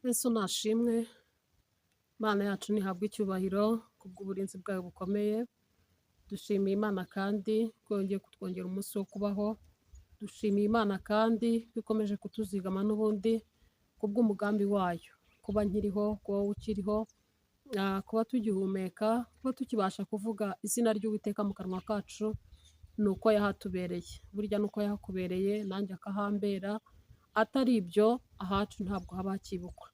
Yesu nashimwe, Imana yacu nihabwe icyubahiro kubw'uburinzi bwayo bukomeye. Dushimiye Imana kandi ko yongeye kutwongera umunsi wo kubaho. Dushimiye Imana kandi ko ikomeje kutuzigama n'ubundi kubw'umugambi wayo. Kuba nkiriho, kuba wowe ukiriho, kuba tugihumeka, kuba tukibasha kuvuga izina ry'Uwiteka mu kanwa kacu, ni uko yahatubereye. Burya ni uko yahakubereye nanjye akahambera, atari ibyo ahacu ntabwo haba hakibukwa.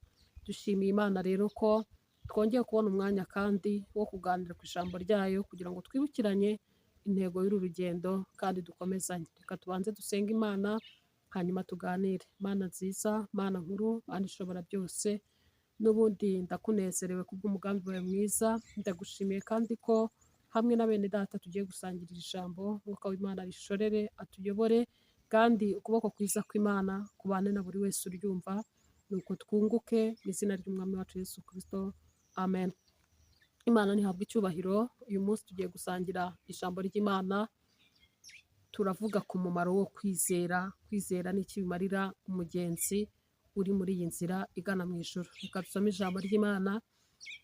Dushimiye Imana rero ko twongeye kubona umwanya kandi wo kuganira ku ijambo ryayo kugira ngo twibukiranye intego y'uru rugendo kandi dukomezanye. Reka tubanze dusenge Imana hanyuma tuganire. Mana nziza, Mana nkuru, Mana ishobora byose, n'ubundi ndakunezerewe kubw'umugambi wawe mwiza. Ndagushimiye kandi ko hamwe na bene data tugiye gusangirira ijambo, Mwuka w'Imana rishorere atuyobore, kandi ukuboko kwiza kw'Imana kubane na buri wese uryumva, nuko twunguke mu izina ry'umwami wacu Yesu Kristo. Amen. Imana nihabwe icyubahiro. Uyu munsi tugiye gusangira ijambo ry'Imana. Turavuga ku mumaro wo kwizera. Kwizera ni iki bimarira umugenzi uri muri iyi nzira igana mu ijuru. Reka dusome ijambo ry'Imana.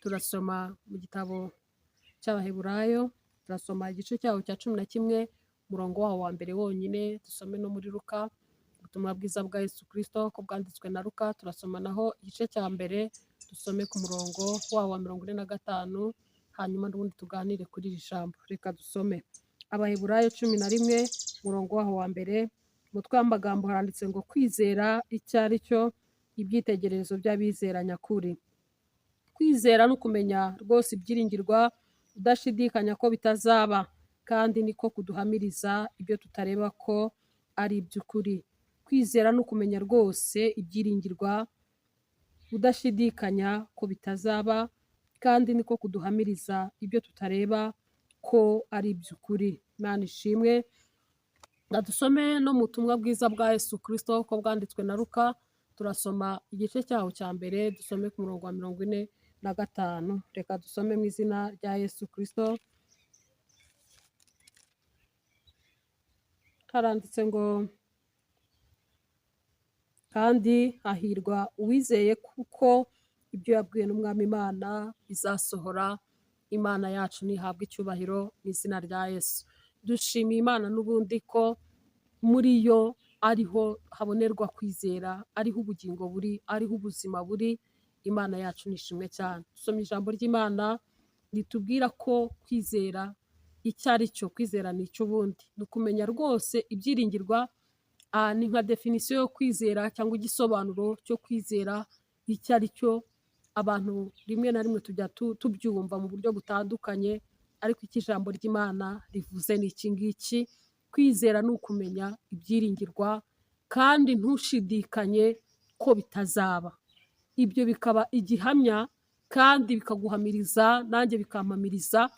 Turasoma mu gitabo cy'Abaheburayo, turasoma igice cyaho cya 11, umurongo waho wa mbere wonyine. Dusome no muri Luka, ubutumwa bwiza bwa Yesu Kristo ko bwanditswe na Luka. Turasoma naho igice cya mbere, dusome ku murongo waho wa 45, hanyuma n'ubundi tuganire kuri iri jambo. Reka dusome Abaheburayo 11, umurongo waho wa mbere. Umutwe w'amagambo haranditse ngo kwizera icyo ari cyo, ibyitegererezo by'abizera nyakuri. Kwizera no kumenya rwose ibyiringirwa, udashidikanya ko bitazaba, kandi niko kuduhamiriza ibyo tutareba ko ari iby'ukuri. Kwizera no kumenya rwose ibyiringirwa, udashidikanya ko bitazaba, kandi niko kuduhamiriza ibyo tutareba ko ari iby'ukuri. Imana ishimwe. Dusome no mu butumwa bwiza bwa Yesu Kristo ko bwanditswe na Luka. Turasoma igice cyaho cya mbere, dusome ku murongo wa 45. Reka dusome mu izina rya Yesu Kristo. Haranditse ngo kandi hahirwa uwizeye kuko ibyo yabwiwe n'Umwami Imana bizasohora. Imana yacu nihabwe icyubahiro mu izina rya Yesu. Dushimiye Imana n'ubundi ko muri yo ariho habonerwa kwizera, ariho ubugingo buri, ariho ubuzima buri. Imana yacu nishimwe cyane. Dusomye ijambo ry'Imana ritubwira ko kwizera icyo ari cyo. Kwizera ni icyo ubundi ni ukumenya rwose ibyiringirwa. Ni nka definisiyo yo kwizera cyangwa igisobanuro cyo kwizera icyo ari cyo. Abantu rimwe na rimwe tujya tubyumva mu buryo butandukanye, ariko icyo ijambo ry'Imana rivuze ni iki ngiki. Kwizera ni ukumenya ibyiringirwa kandi ntushidikanye ko bitazaba. Ibyo bikaba igihamya kandi bikaguhamiriza, nanjye bikampamiriza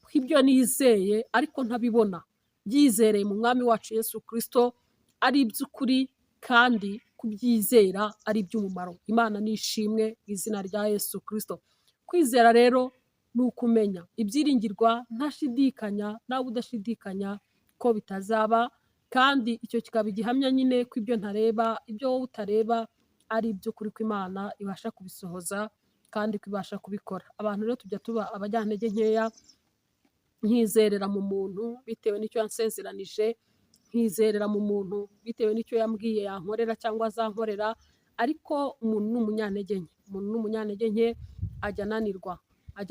ko ibyo nizeye ariko ntabibona, byizereye mu mwami wacu Yesu Kristo, ari iby'ukuri kandi kubyizera ari iby'umumaro. Imana nishimwe mu izina rya Yesu Kristo. Kwizera rero ni ukumenya ibyiringirwa ntashidikanya, nawe udashidikanya ko bitazaba, kandi icyo kikaba igihamya nyine ko ibyo ntareba, ibyo wowe utareba, ari iby'ukuri ko Imana ibasha kubisohoza kandi ko ibasha kubikora. Abantu rero tujya tuba abajyantege nkeya, nkizerera mu muntu bitewe n'icyo yansezeranije, nkizerera mu muntu bitewe n'icyo yambwiye yankorera cyangwa azankorera, ariko umuntu ni umunyantege nke. Umuntu ni umunyantege nke, ajya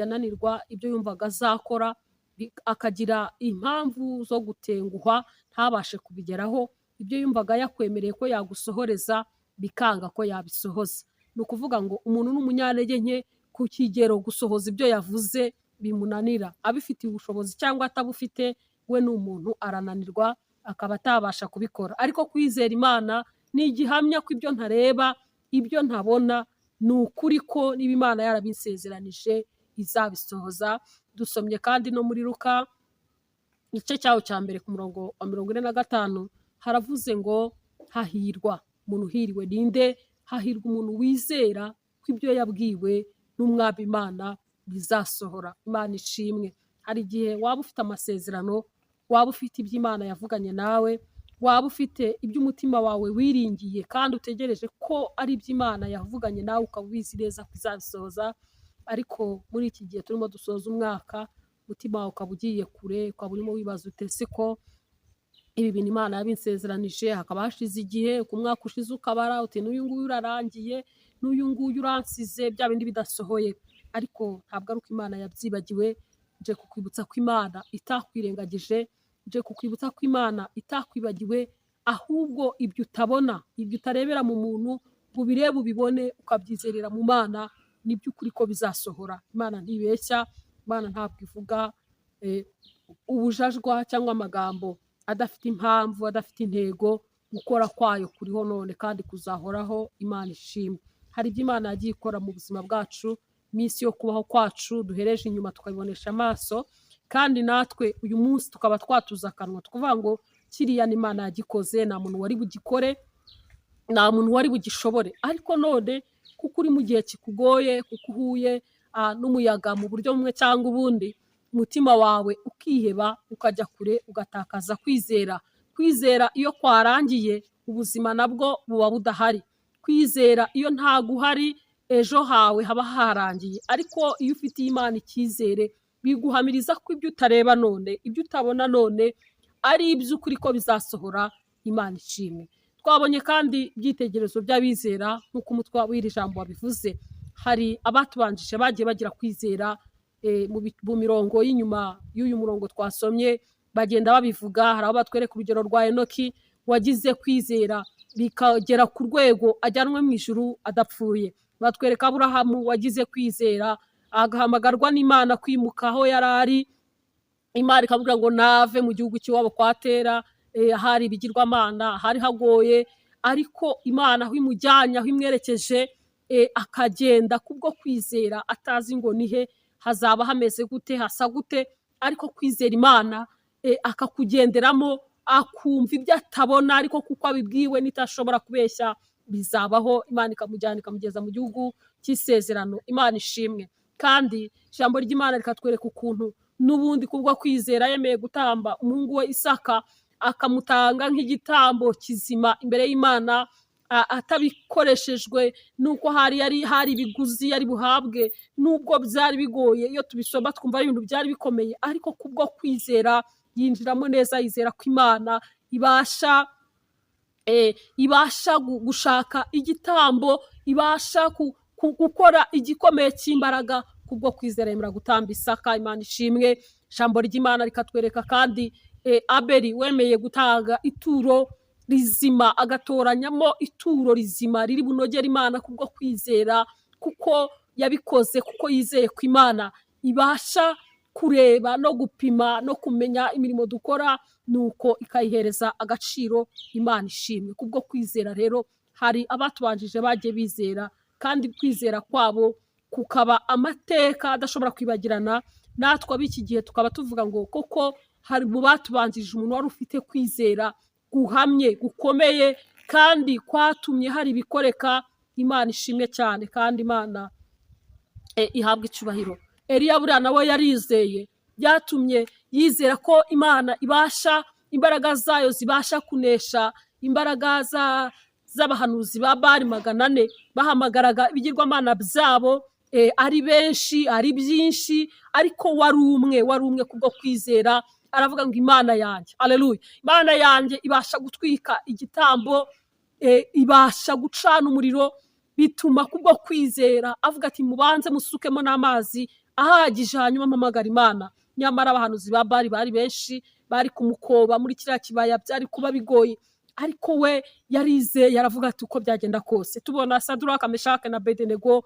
ananirwa ibyo yumvaga azakora, akagira impamvu zo gutenguhwa ntabashe kubigeraho. Ibyo yumvaga yakwemereye ko yagusohoreza bikanga ko yabisohoza. Ni ukuvuga ngo umuntu ni umunyantege nke ku kigero gusohoza ibyo yavuze bimunanira. Abifitiye ubushobozi cyangwa atabufite, we ni umuntu arananirwa, akaba atabasha kubikora. Ariko kwizera Imana ni igihamya ko ibyo ntareba, ibyo ntabona, ni ukuri ko niba Imana yarabisezeranije izabisohoza. Dusomye kandi no muri Luka igice cyaho cya mbere ku murongo wa 45, haravuze ngo hahirwa. Umuntu uhiriwe ninde? Hahirwa umuntu wizera ko ibyo yabwiwe n'Umwami Imana bizasohora. Imana ishimwe. Hari igihe waba ufite amasezerano, waba ufite ibyo Imana yavuganye nawe, waba ufite iby'umutima wawe wiringiye kandi utegereje ko ari iby'Imana yavuganye nawe ukaba ubizi neza ko izabisohoza, ariko muri iki gihe turimo dusoza umwaka umutima wawe ukaba ugiye kure, ukaba urimo wibaza ute se ko ibi bintu Imana yabinsezeranije, hakaba hashize igihe, ku mwaka ushize ukabara uti n'uyu nguyu urarangiye, n'uyu nguyu uransize, bya bindi bidasohoye. Ariko ntabwo ari uko Imana yabyibagiwe, nje kukwibutsa ko Imana itakwirengagije, nje kukwibutsa ko Imana itakwibagiwe, ahubwo ibyo utabona, ibyo utarebera mu muntu ngo ubirebe ubibone ukabyizerera mu Mana, ni by'ukuri ko bizasohora. Imana ntibeshya, Imana ntabwo ivuga ubujajwa cyangwa amagambo adafite impamvu, adafite intego. Gukora kwayo kuriho none kandi kuzahoraho. Imana ishimwe. Hari ibyo Imana yagiye ikora mu buzima bwacu, iminsi yo kubaho kwacu duhereje inyuma tukabibonesha amaso, kandi natwe uyu munsi tukaba twatuza akanwa tukuvuga ngo kiriya ni Imana yagikoze, nta muntu wari bugikore, nta muntu wari bugishobore. Ariko none kuko uri mu gihe kikugoye, kuko uhuye n'umuyaga mu buryo bumwe cyangwa ubundi, umutima wawe ukiheba, ukajya kure, ugatakaza kwizera. Kwizera iyo kwarangiye, ubuzima nabwo buba budahari. Kwizera iyo ntago uhari, ejo hawe haba harangiye. Ariko iyo ufitiye Imana icyizere, biguhamiriza ko ibyo utareba none, ibyo utabona none, ari iby'ukuri ko bizasohora. Imana ishimwe. Twabonye kandi ibyitegerezo by'abizera nk'uko umutwe w'iri jambo wabivuze. Hari abatubanjije bagiye bagira kwizera, mu mirongo y'inyuma y'uyu murongo twasomye bagenda babivuga. Hari abo batwereka urugero rwa Enoki wagize kwizera bikagera ku rwego ajyanwe mu ijuru adapfuye. Batwereka Aburahamu wagize kwizera agahamagarwa n'Imana kwimuka aho yari ari, Imana ikavuga ngo nave mu gihugu cy'iwabo kwa Tera, hari ibigirwamana, hari hagoye, ariko Imana aho imujyanye, aho imwerekeje, akagenda kubwo kwizera atazi ngo nihe hazaba hameze gute, hasa gute, ariko kwizera Imana, akakugenderamo, akumva ibyo atabona, ariko kuko abibwiwe nitashobora kubeshya bizabaho. Imana ikamujyana ikamugeza mu gihugu cy'isezerano. Imana ishimwe. Kandi ijambo ry'Imana rikatwereka ukuntu n'ubundi kubwo kwizera yemeye gutamba umuhungu we Isaka, akamutanga nk'igitambo kizima imbere y'Imana, atabikoreshejwe nuko hari ibiguzi yari buhabwe, nubwo byari bigoye. Iyo tubisoma twumva ari ibintu byari bikomeye, ariko kubwo kwizera yinjiramo neza, yizera ko Imana ibasha gushaka igitambo, ibasha gukora igikomeye cy'imbaraga. Kubwo kwizera yemera gutamba Isaka. Imana ishimwe. Ijambo ry'Imana rikatwereka kandi Abeli wemeye gutanga ituro rizima, agatoranyamo ituro rizima riri bunogera Imana kubwo kwizera, kuko yabikoze, kuko yizeye ko Imana ibasha kureba no gupima no kumenya imirimo dukora, nuko ikayihereza agaciro. Imana ishimwe. Kubwo kwizera rero hari abatubanjije bagiye bizera, kandi kwizera kwabo kukaba amateka adashobora kwibagirana. Natwe ab'iki gihe tukaba tuvuga ngo koko hari mu batubanjije umuntu wari ufite kwizera guhamye, gukomeye, kandi kwatumye hari ibikoreka. Imana ishimwe cyane, kandi Imana ihabwa icyubahiro. Eliya buriya nawe yarizeye, byatumye yizera ko Imana ibasha, imbaraga zayo zibasha kunesha imbaraga z'abahanuzi ba Bali 400 bahamagaraga ibigirwamana byabo, ari benshi, ari byinshi, ariko wari umwe kubwo kwizera. Aravuga ngo Imana yanjye, haleluya, Imana yanjye ibasha gutwika igitambo, ibasha gucana umuriro. Bituma kubwo kwizera avuga ati mubanze musukemo n'amazi ahagije, hanyuma mpamagara Imana. Nyamara abahanuzi ba Bali bari benshi, bari kumukoba muri kiriya kibaya, byari kuba bigoye, ariko we yarizeye. Yaravuga ati uko byagenda kose. Tubona Saduraka, Meshake na Abedenego,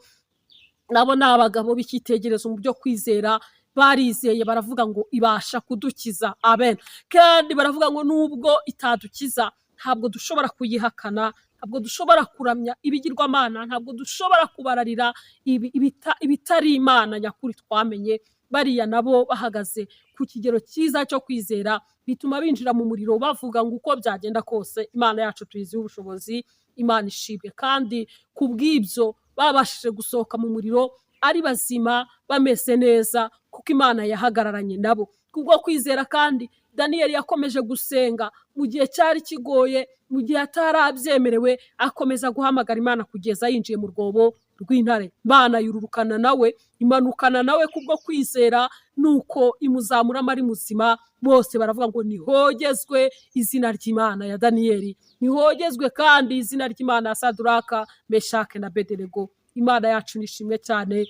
nabo ni abagabo b'icyitegererezo mu byo kwizera. Barizeye, baravuga ngo ibasha kudukiza. Amen. Kandi baravuga ngo nubwo itadukiza, ntabwo dushobora kuyihakana, ntabwo dushobora kuramya ibigirwamana, ntabwo dushobora kubararira ibitari Imana nyakuri twamenye. Bariya nabo bahagaze ku kigero cyiza cyo kwizera, bituma binjira mu muriro bavuga ngo uko byagenda kose Imana yacu tuyiziho ubushobozi. Imana ishimwe. Kandi kubw'ibyo babashije gusohoka mu muriro ari bazima, bameze neza, kuko Imana yahagararanye nabo. Kubwo kwizera kandi Daniyeli yakomeje gusenga mu gihe cyari kigoye, mu gihe atarabyemerewe, akomeza guhamagara Imana kugeza yinjiye mu rwobo rw'intare. Imana yururukana nawe, imanukana nawe kubwo kwizera, nuko imuzamuramo ari muzima. Bose baravuga ngo nihogezwe izina ry'Imana ya Daniyeli, nihogezwe kandi izina ry'Imana ya Saduraka, Meshake na Bedenego. Imana yacu nishimwe cyane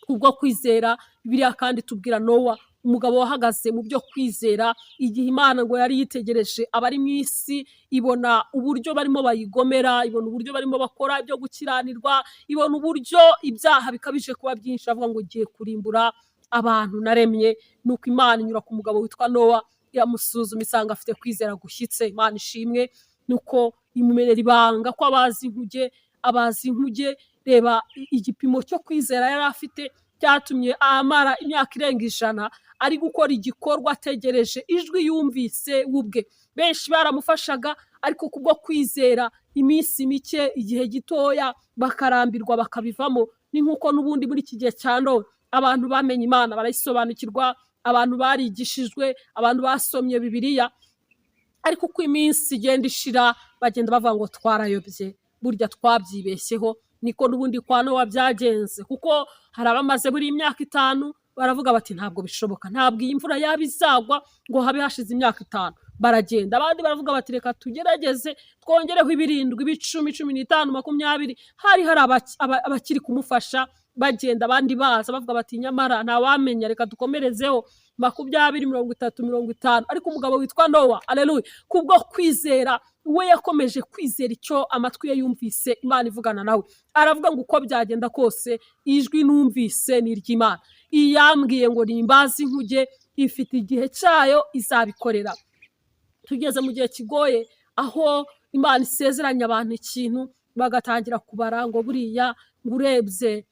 kubwo kwizera. Bibiliya kandi tubwira Nowa, umugabo wahagaze mu byo kwizera, igihe Imana ngo yari yitegereje abari mu isi, ibona uburyo barimo bayigomera, ibona uburyo barimo bakora ibyo gukiranirwa, ibona uburyo ibyaha bikabije kuba byinshi, avuga ngo ngiye kurimbura abantu naremye. Nuko Imana inyura ku mugabo witwa Nowa, iramusuzuma isanga afite kwizera gushyitse. Imana ishimwe. Nuko imumenera ibanga ko abazi inkuge. Reba igipimo cyo kwizera yari afite cyatumye amara imyaka irenga 100 ari gukora igikorwa ategereje ijwi yumvise ubwe. Benshi baramufashaga, ariko kubwo kwizera iminsi mike, igihe gitoya, bakarambirwa bakabivamo. Ni nkuko n'ubundi muri iki gihe cya none abantu bamenye Imana barayisobanukirwa, abantu barigishijwe, abantu basomye Bibiliya, ariko uko iminsi igenda ishira bagenda bavuga ngo twarayobye, burya twabyibeshyeho. Niko n'ubundi kwa Nowa byagenze, kuko hari abamaze buri imyaka 5 baravuga bati ntabwo bishoboka, ntabwo iyi mvura yaba izagwa ngo habe hashize imyaka 5. Baragenda. Abandi baravuga bati reka tugerageze twongereho 7, 10, 15, 20. Hari abakiri kumufasha bagenda, abandi baza bavuga bati nyamara ntawamenya, reka dukomerezeho 20, 30, 50. Ariko umugabo witwa Nowa, aleluya, kubwo kwizera we yakomeje kwizera icyo amatwi ye yumvise Imana ivugana nawe. Aravuga ngo uko byagenda kose ijwi numvise ni iry'Imana, iyambwiye ngo nimbaze inkuge, ifite igihe cyayo izabikorera. Tugeze mu gihe kigoye, aho Imana isezeranya abantu ikintu bagatangira kubara ngo buriya urebye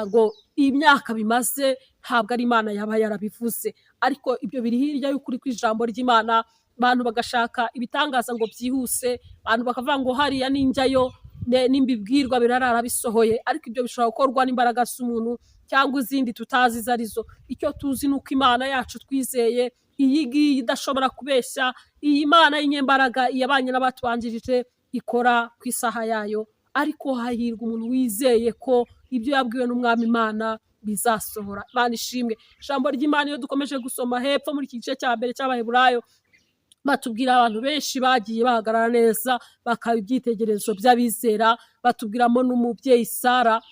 ngo imyaka bimaze ntabwo ari Imana yaba yarabivuze. Ariko ibyo biri hirya y'ukuri kw'ijambo ry'Imana. Abantu bagashaka ibitangaza ngo byihuse, abantu bakavuga ngo hariya ninjyayo n'imbibwirwa birarara bisohoye, ariko ibyo bishobora gukorwa n'imbaraga z'umuntu cyangwa izindi tutazi izo arizo. Icyo tuzi nuko Imana yacu twizeye, iyi ngiyi idashobora kubeshya, iyi Mana y'inyembaraga yabanye n'abatubanjirije, ikora ku isaha yayo. Ariko hahirwa umuntu wizeye ko ibyo yabwiwe n'Umwami Imana bizasohora. Imana ishimwe. Ijambo ry'Imana iyo dukomeje gusoma hepfo muri iki gice cya mbere cy'Abaheburayo, batubwira abantu benshi bagiye bahagarara neza bakaba ibyitegererezo by'abizera. Batubwiramo n'umubyeyi Sara,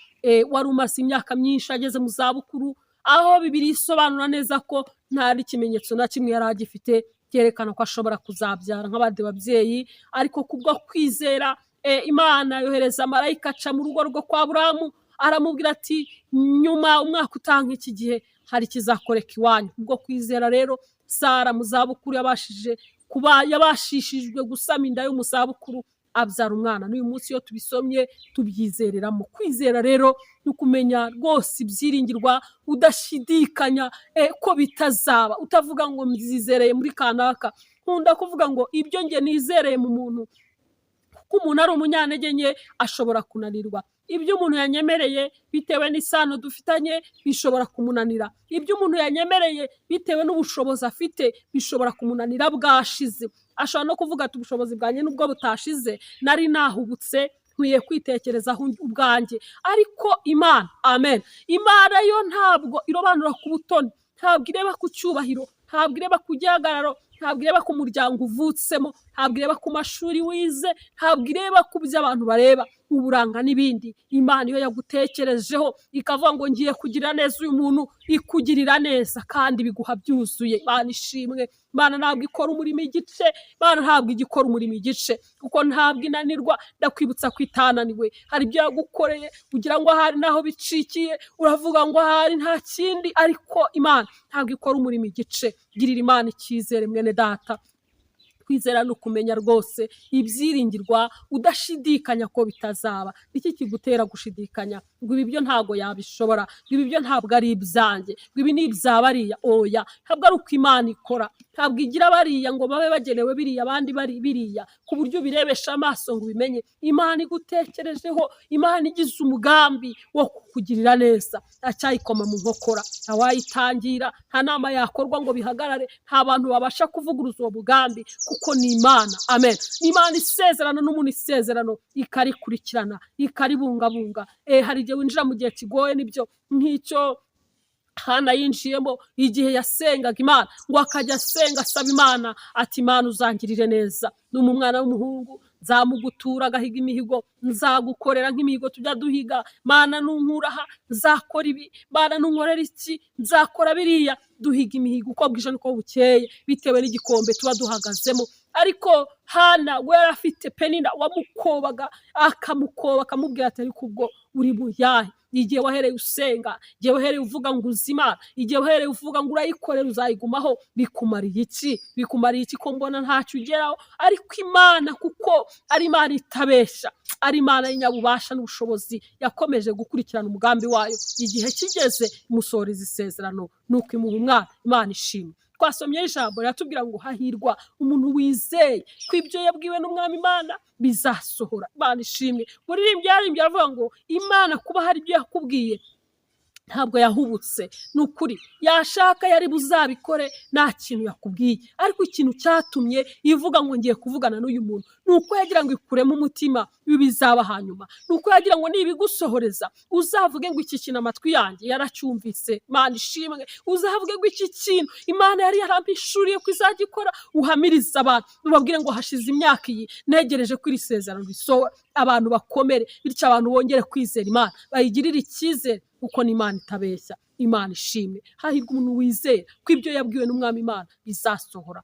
wari umaze imyaka myinshi ageze mu zabukuru, aho Bibiliya isobanura neza ko nta n'ikimenyetso na kimwe yari agifite cyerekana ko ashobora kuzabyara nk'abandi babyeyi. Ariko kubwo kwizera, Imana yohereza marayika aca mu rugo rwo kwa Aburahamu, aramubwira ati nyuma umwaka utanga iki gihe hari kizakoreka iwanyu. Kubwo kwizera rero Sara mu zabukuru yabashishijwe gusama inda yo mu zabukuru, abyara umwana. N'uyu munsi iyo tubisomye tubyizereramo. Kwizera rero ni ukumenya rwose ibyiringirwa, udashidikanya ko bitazaba, utavuga ngo mbyizereye muri kanaka. Nkunda kuvuga ngo ibyo nge nizereye mu muntu, kuko umuntu ari umunyantege nke ashobora kunanirwa. Ibyo umuntu yanyemereye bitewe n'isano dufitanye bishobora kumunanira. Ibyo umuntu yanyemereye bitewe n'ubushobozi afite bishobora kumunanira bwashize. Ashobora no kuvuga ati ubushobozi bwanjye nubwo butashize, nari nahubutse, nkwiye kwitekerezaho ubwanjye. Ariko Imana, amen, Imana yo ntabwo irobanura ku butoni, ntabwo ireba ku cyubahiro, ntabwo ireba ku gihagararo, ntabwo ireba ku muryango uvutsemo, ntabwo ireba ku mashuri wize, ntabwo ireba ku byo abantu bareba, uburanga n'ibindi. Imana iyo yagutekerejeho ikavuga ngo ngiye kugira neza uyu muntu, ikugirira neza kandi biguha byuzuye. Imana ishimwe. Imana ntabwo ikora umurimo igice, Imana ntabwo igikora umurimo igice, kuko ntabwo inanirwa. Ndakwibutsa ko itananiwe. Hari ibyo yagukoreye kugira ngo ahari naho bicikiye uravuga ngo ahari nta kindi, ariko Imana ntabwo ikora umurimo igice. Girira Imana icyizere mwene data, kwizera no kumenya rwose ibyiringirwa udashidikanya ko bitazaba. Iki kigutera gushidikanya ngo ibi byo ntago yabishobora, ibi byo ntabwo ari ibyanjye, ibi ni ibya bariya. Oya, ntabwo ari uko Imana ikora, ntabwo igira bariya ngo babe bagenewe biriya abandi bari biriya ku buryo birebesha amaso ngo ubimenye. Imana igutekerejeho, Imana igize umugambi wo kukugirira neza, acyayikoma mu nkokora, ntawayitangira, nta nama yakorwa ngo bihagarare, nta bantu babasha kuvuguruza uwo mugambi kuko ni Imana. Amen. Imana isezerano n'umuntu isezerano ikarikurikirana ikaribungabunga. Hari igihe winjira mu gihe kigoye, nibyo nk'icyo Hana yinjiyemo igihe yasengaga Imana, ngo akajya asenga asaba Imana ati Imana uzangirire neza, numa umwana w'umuhungu nzamugutura agahiga imihigo, nzagukorera nk'imihigo tujya duhiga. Mana nunkuraha nzakora ibi, Mana nunkorera iki nzakora biriya. Duhiga imihigo uko bwije nuko bukeye bitewe n'igikombe tuba duhagazemo. Ariko Hana we afite Penina wamukobaga, akamukoba akamubwira ati ariko ubwo uri mu yahe? Igihe wahereye usenga, igihe wahereye uvuga ngo uzima, igihe wahereye uvuga ngo urayikorera uzayigumaho, bikumariye iki? Bikumariye iki ko mbona ntacyo ugeraho? Ariko Imana kuko ari Imana itabesha, ari Imana y'inyabubasha n'ubushobozi, yakomeje gukurikirana umugambi wayo. Igihe kigeze imusohoreza isezerano, nuko imuha umwana. Imana ishimwe. Twasomye ijambo riratubwira ngo hahirwa umuntu wizeye ko ibyo yabwiwe n'umwami Imana bizasohora. Imana ishimwe. Muririmbyi yaririmbye aravuga ngo Imana kuba hari ibyo yakubwiye ntabwo yahubutse, ni ukuri yashaka yari buzabikore nta kintu yakubwiye. Ariko ikintu cyatumye ivuga ngo ngiye kuvugana n'uyu muntu ni uko yagira ngo ikuremo umutima ibi bizaba hanyuma, ni uko yagira ngo nibigusohoreza uzavuge ngo iki kintu amatwi yanjye yaracyumvise. Imana ishimwe. Uzavuge ngo iki kintu Imana yari yarampishuriye ko izagikora, uhamiriza abantu ubabwire ngo hashize imyaka iyi negereje ko iri sezerano risohora, abantu bakomere, bityo abantu bongere kwizera Imana, bayigirire icyizere kuko ni Imana itabeshya. Imana ishimwe. Hahirwa umuntu wizeye ko ibyo yabwiwe n'umwami Imana bizasohora.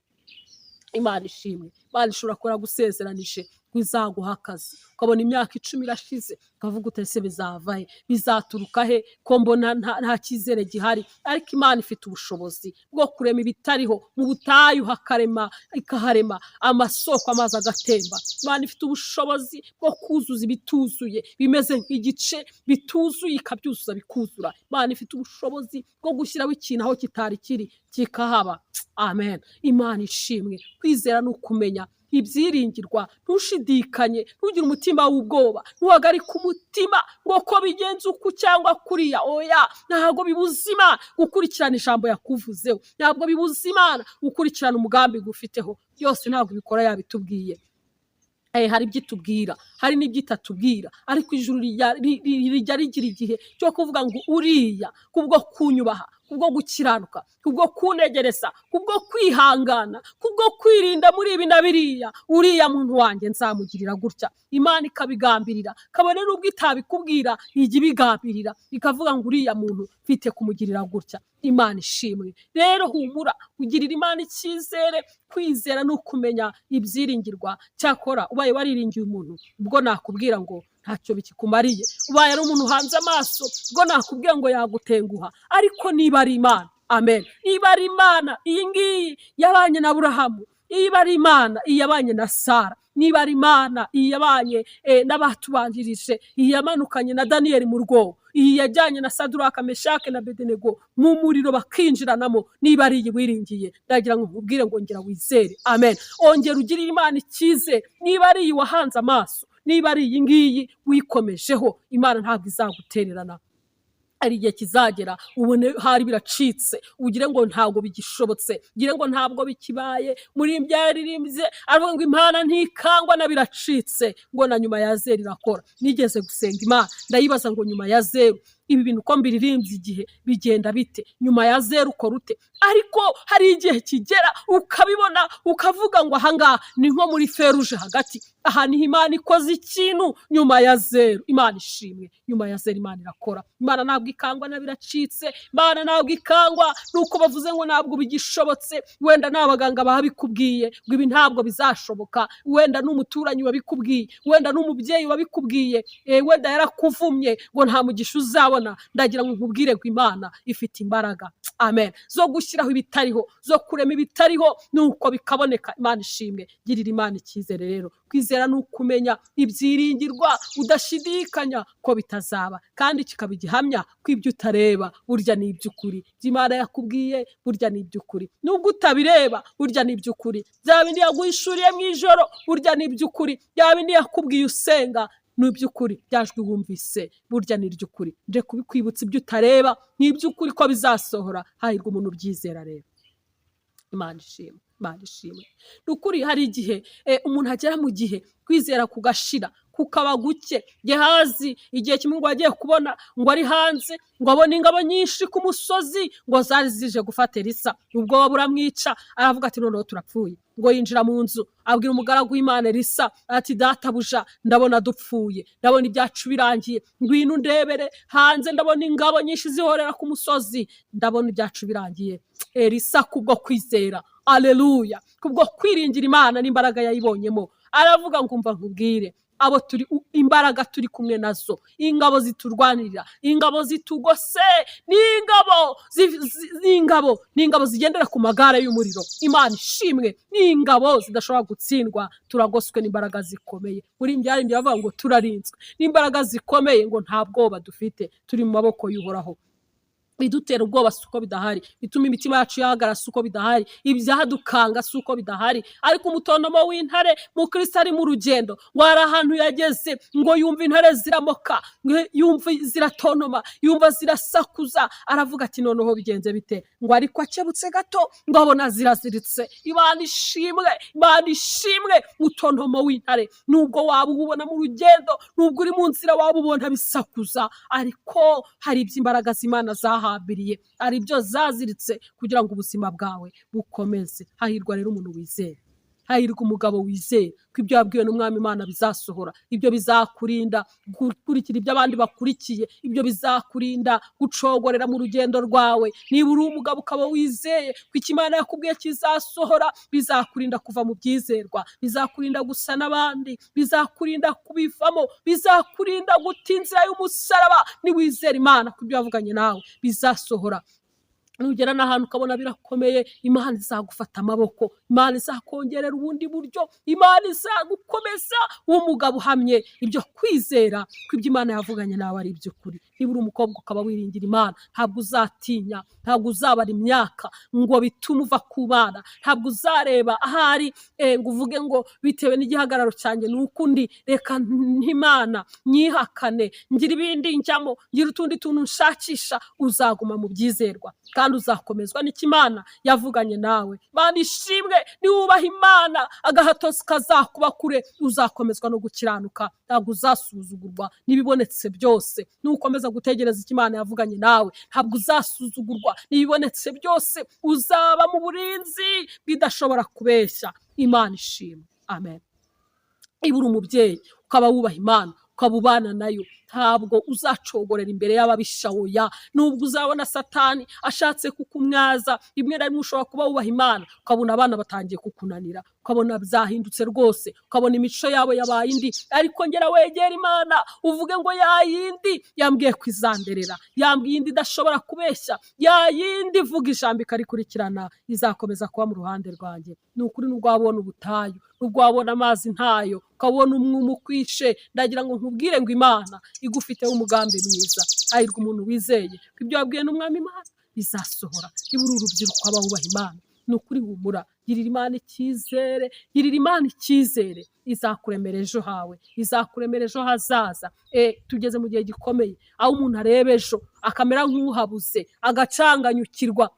Imana ishimwe. Imana ishobora kora gusezeranije bizaguha akazi, ukabona imyaka 10 irashize ukavuga utese bizava he, bizaturuka he ko mbona nta cyizere gihari. Ariko Imana ifite ubushobozi bwo kurema ibitariho, mu butayu hakarema ikaharema amasoko amazi agatemba. Imana ifite ubushobozi bwo kuzuza ibituzuye bimeze nk'igice, bituzuye ikabyuzuza bikuzura. Imana ifite ubushobozi bwo gushyiraho ikintu aho kitari kiri kikahaba. Amen. Imana ishimwe. Kwizera no kumenya ibyiringirwa, ntushidikanye, ntugire umutima w'ubwoba, ntuhagarike umutima ngo ko bigenze uku cyangwa kuriya. Oya, ntabwo bibuzima gukurikirana ijambo yakuvuzeho, ntabwo bibuzima gukurikirana umugambi gufiteho. Byose ntabwo bikora yabitubwiye. Hari ibyo itubwira, hari n'ibyo itatubwira, ariko ijuru rijya rigira igihe cyo kuvuga ngo uriya kubwo kunyubaha, kubwo gukiranuka, kubwo kunegereza, kubwo kwihangana, kubwo kwirinda muri ibi na biriya, uriya muntu wanjye nzamugirira gutya. Imana ikabigambirira, kabone n'ubwo itabikubwira ijya ibigambirira ikavuga ngo uriya muntu mfite kumugirira gutya. Imana ishimwe. Rero humura, ugirira Imana icyizere. Kwizera no kumenya ibyiringirwa. Cyakora ubaye wariringiye umuntu, ubwo nakubwira ngo ntacyo bikikumariye. Ubaye ari umuntu hanze amaso, ubwo nakubwira ngo yagutenguha. Ariko niba ari Imana, amen, niba ari Imana iyi ngiyi yabanye na Aburahamu, niba ari Imana iyi yabanye na Sara, niba ari Imana iyi yabanye n'abatubanjirije, iyi yamanukanye na Daniyeli mu rwobo, iyi yajyanye na Saduraka, Meshake na Abedenego mu muriro bakinjiranamo, niba ari iyi wiringiye, ndagira ngo nkubwire ngo ngira wizere. Amen. Ongera ugirire Imana icyizere. Niba ari iyi wahanze amaso, niba ari iyi ngiyi wikomejeho, Imana ntabwo izagutererana. Ari igihe kizagera ubone hari biracitse, ugire ngo ntabwo bigishobotse, ugire ngo ntabwo bikibaye. Muri byaririmbye aravuga ngo Imana ntikangwa na biracitse, ngo na nyuma ya zero irakora. Nigeze gusenga Imana ndayibaza ngo nyuma ya zero ibi bintu ko mbiririmbye igihe bigenda bite, nyuma ya zero ukora ute? Ariko hari igihe kigera ukabibona ukavuga ngo ahangaha ni nko muri feruje hagati, aha ni Imana ikoze ikintu nyuma ya zero. Imana ishimwe. Nyuma ya zero Imana irakora. Imana ntabwo ikangwa na biracitse, Imana ntabwo ikangwa nuko bavuze ngo ntabwo bigishobotse. Wenda n'abaganga babikubwiye ngo ibi ntabwo bizashoboka, wenda n'umuturanyi wabikubwiye, wenda n'umubyeyi wabikubwiye, wenda yarakuvumye ngo nta mugisha uzabona utabona, ndagira ngo nkubwire ngo Imana ifite imbaraga, amen, zo gushyiraho ibitariho, zo kurema ibitariho nuko bikaboneka. Imana ishimwe. Girira Imana icyizere rero. Kwizera ni ukumenya ibyiringirwa udashidikanya ko bitazaba, kandi kikaba igihamya ko ibyo utareba burya ni iby'ukuri. Imana yakubwiye burya ni iby'ukuri, nubwo utabireba burya ni iby'ukuri. Bya bindi yaguhishuriye mu ijoro burya ni iby'ukuri. Bya bindi yakubwiye usenga ni iby'ukuri. Byajwi wumvise burya ni iby'ukuri. Nje kubikwibutsa ibyo utareba ni iby'ukuri ko bizasohora. Hahirwa umuntu ubyizera rero. Imana ishimwe. Imana ishimwe. Ni ukuri hari igihe umuntu agera mu gihe kwizera kugashira, kukaba guke. Gehazi igihe kimwe ngo agiye kubona ngo ari hanze, ngo abone ingabo nyinshi ku musozi ngo zari zije gufata Elisa. Ubwo buramwica, aravuga ati noneho turapfuye. Ngo yinjira mu nzu, abwira umugaragu w'Imana Elisa ati databuja, ndabona dupfuye, ndabona ibyacu birangiye, ngwino undebere hanze, ndabona ingabo nyinshi zihorera ku musozi, ndabona ibyacu birangiye. Elisa kubwo kwizera, aleluya, kubwo kwiringira Imana n'imbaraga yayibonyemo, aravuga ngo umva nkubwire, abo turi imbaraga turi kumwe nazo, ingabo ziturwanirira, ingabo zitugose, n'ingabo zigendera ku magare y'umuriro. Imana ishimwe. N'ingabo zidashobora gutsindwa. Turagoswe n'imbaraga zikomeye. Muri byarindi bavuga ngo turarinzwe n'imbaraga zikomeye, ngo nta bwoba dufite, turi mu maboko y'Uhoraho. Bidutera ubwoba suko bidahari, bituma imitima yacu yahagara suko bidahari, ibyadukanga suko bidahari. Ariko umutondomo w'intare mu Kristo ari mu rugendo, ngo hari ahantu yageze ngo yumva intare ziramoka, yumva ziratonoma, yumva zirasakuza, aravuga ati noneho bigenze bite? Ngo ariko akebutse gato ngo abona ziraziritse. Imana ishimwe. Imana ishimwe. Umutondomo w'intare nubwo waba ubona mu rugendo, nubwo uri mu nzira waba ubona bisakuza, ariko hari iby'imbaraga z'Imana zahabiriye, ari byo zaziritse kugira ngo ubuzima bwawe bukomeze. Hahirwa rero umuntu wizera. Hahirwa umugabo wizera ko ibyo yabwiwe n'Umwami Imana bizasohora. Ibyo bizakurinda gukurikira ibyo abandi bakurikiye. Ibyo bizakurinda gucogorera mu rugendo rwawe. Niba uri umugabo ukaba wizeye ko icyo Imana yakubwiye kizasohora, bizakurinda kuva mu byizerwa, bizakurinda gusa n'abandi, bizakurinda kubivamo, bizakurinda guta inzira y'umusaraba. Niwizera Imana ko ibyo yavuganye nawe bizasohora. Nugera n'ahantu ukabona birakomeye, Imana izagufata amaboko, Imana izakongerera ubundi buryo, Imana izagukomeza. Umugabo uhamye ibyo kwizera ko ibyo Imana yavuganye nawe ari iby'ukuri. Niba uri umukobwa ukaba wiringira Imana, ntabwo uzatinya, ntabwo uzabara imyaka ngo bitume uva ku Mana, ntabwo uzareba ahari ngo uvuge ngo bitewe n'igihagararo cyanjye nuko undi, reka n'Imana nyihakane, ngira ibindi njyamo, ngira utundi tuntu nshakisha. Uzaguma mu byizerwa kandi uzakomezwa n'Imana yavuganye nawe. Imana ishimwe. Niwubaha Imana agahato kazakuba kure, uzakomezwa no gukiranuka, ntabwo uzasuzugurwa n'ibibonetse byose. Nukomeza gutegereza icyo Imana yavuganye nawe, ntabwo uzasuzugurwa n'ibibonetse byose. Uzaba mu burinzi bidashobora kubeshya. Imana ishimwe. Amen. Niba uri umubyeyi ukaba wubaha Imana, ukaba ubana nayo, ntabwo uzacogorera imbere y'ababisha. Oya, nubwo uzabona Satani ashatse kukumwaza, rimwe na rimwe ushobora kuba wubaha Imana ukabona abana batangiye kukunanira, ukabona byahindutse rwose, ukabona imico yabo yabaye indi. Ariko ngera wegera Imana uvuge ngo ya yindi yambwiye kwizanderera, yambwiye yindi idashobora kubeshya, ya yindi ivuga ijambo ikarikurikirana, izakomeza kuba mu ruhande rwanjye. Ni ukuri. Nubwo wabona ubutayu, nubwo wabona amazi ntayo, ukabona umwuma ukwishe, ndagira ngo nkubwire ngo Imana igufiteho umugambi mwiza. Hahirwa umuntu wizeye ko ibyo yabwiwe n'Umwami Imana bizasohora. Niba uri urubyiruko ukaba wubaha Imana, ni ukuri humura. Girira Imana icyizere, girira Imana icyizere. Izakuremera ejo hawe, izakuremera ejo hazaza. Tugeze mu gihe gikomeye aho umuntu areba ejo akamera nk'uhabuze, agacanganyukirwa.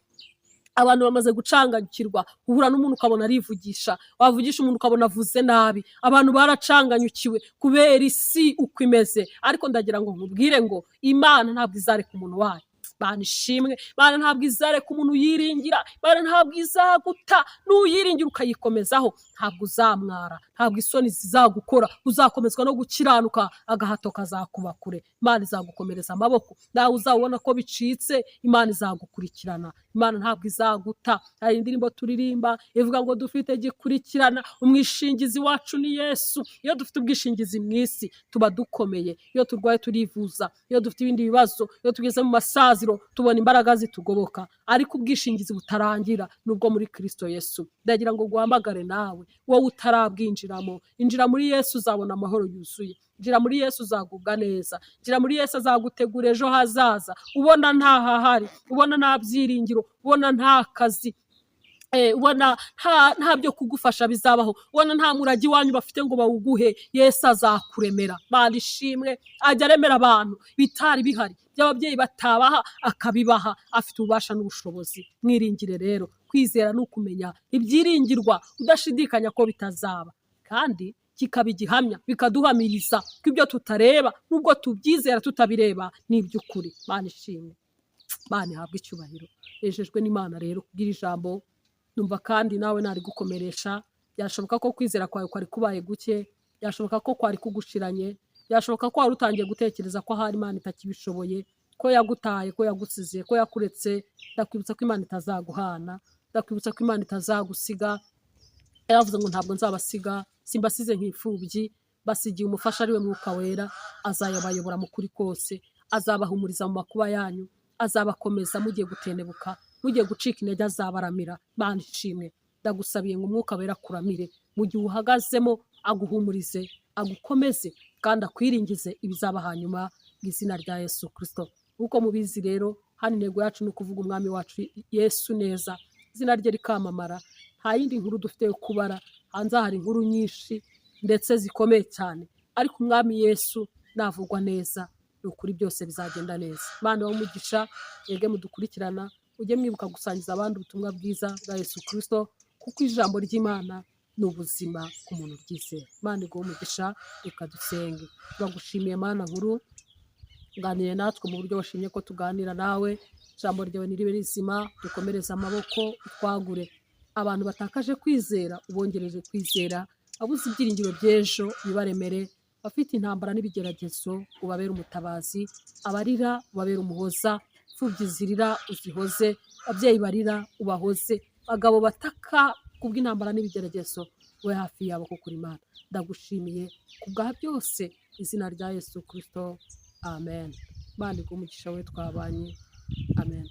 Abantu bamaze gucanganyukirwa, uhura n'umuntu ukabona arivugisha, wavugisha umuntu ukabona avuze nabi. Abantu baracanganyukiwe kubera isi uko imeze. Ariko ndagira ngo nkubwire ngo Imana ntabwo izareka umuntu wayo. Imana ishimwe. Imana ntabwo izareka umuntu yiringira, Imana ntabwo izaguta. Nuyiringira ukayikomezaho, ntabwo uzamwara, ntabwo isoni zizagukora, uzakomezwa no gukiranuka, agahato kazakuba kure. Imana izagukomereza amaboko, nawe uzabona ko bicitse, Imana izagukurikirana. Imana ntabwo izaguta. Hari indirimbo turirimba ivuga ngo dufite gikurikirana, umwishingizi wacu ni Yesu. Iyo dufite ubwishingizi mu isi tuba dukomeye. Iyo turwaye turivuza, iyo dufite ibindi bibazo, iyo tugeze mu masaziro tubona imbaraga zitugoboka. Ariko ubwishingizi butarangira nubwo muri Kristo Yesu. Ndagira ngo guhamagare nawe wowe utarabwinjiramo, injira muri Yesu uzabona amahoro yuzuye. Injira muri Yesu uzagubwa neza. Injira muri Yesu azagutegura ejo hazaza. Ubona nta hahari, ubona nta byiringiro, ubona nta kazi, ubona nta byo kugufasha bizabaho, ubona nta muragi wanyu bafite ngo bawuguhe. Yesu azakuremera. Mana ishimwe, ajya aremera abantu bitari bihari, by'ababyeyi batabaha akabibaha. Afite ububasha n'ubushobozi. Mwiringire rero. Kwizera ni ukumenya ibyiringirwa udashidikanya ko bitazaba, kandi kikaba igihamya, bikaduhamiriza ko ibyo tutareba nubwo tubyizera tutabireba ni iby'ukuri. Mana ishimwe, Mana ihabwe icyubahiro. Nejejwe n'Imana rero kugira ijambo. Numva kandi nawe nari gukomeresha. Byashoboka ko kwizera kwawe kwari kubaye guke, byashoboka ko kwari kugushiranye, byashoboka ko wari utangiye gutekereza ko ahari Imana itakibishoboye, ko yagutaye, ko yagusize, ko yakuretse. Ndakwibutsa ko Imana itazaguhana, ndakwibutsa ko Imana itazagusiga. Yaravuze ngo ntabwo nzabasiga, simbasize nk'imfubyi, basigiye umufasha ari we Mwuka Wera. Azayabayobora mu kuri kose, azabahumuriza mu makuba yanyu, azabakomeza mugiye gutenebuka, mugiye gucika intege azabaramira. Mana ishimwe, ndagusabiye ngo Umwuka Wera akuramire mu gihe uhagazemo, aguhumurize, agukomeze kandi akwiringize ibizaba hanyuma mu izina rya Yesu Kristo. Uko mubizi rero, hano intego yacu ni ukuvuga umwami wacu Yesu neza, izina rye rikamamara. Nta yindi nkuru dufite yo kubara. Hanze hari inkuru nyinshi ndetse zikomeye cyane, ariko umwami Yesu navugwa neza, ni ukuri byose bizagenda neza. Mana w'umugisha, mwebwe mudukurikirana, ujye mwibuka gusangiza abandi ubutumwa bwiza bwa Yesu Kristo, kuko ijambo ry'Imana ni ubuzima ku muntu uryizera. Mana iguhe umugisha. Reka dusenge. Turagushimiye Mana nkuru, nganire natwe mu buryo washimye ko tuganira nawe. Ijambo ryawe niribe rizima, dukomereze amaboko, utwagure. Abantu batakaje kwizera ubongereje kwizera, abuze ibyiringiro by'ejo bibaremere, bafite intambara n'ibigeragezo ubabere umutabazi, abarira ubabere umuhoza, imfubyi zirira uzihoze, ababyeyi barira ubahoze, abagabo bataka kubw'intambara n'ibigeragezo we hafi yabo kuko uri Imana. Ndagushimiye kubwa byose, izina rya Yesu Kristo, amen. Mana iguhe umugisha we twabanye, amen.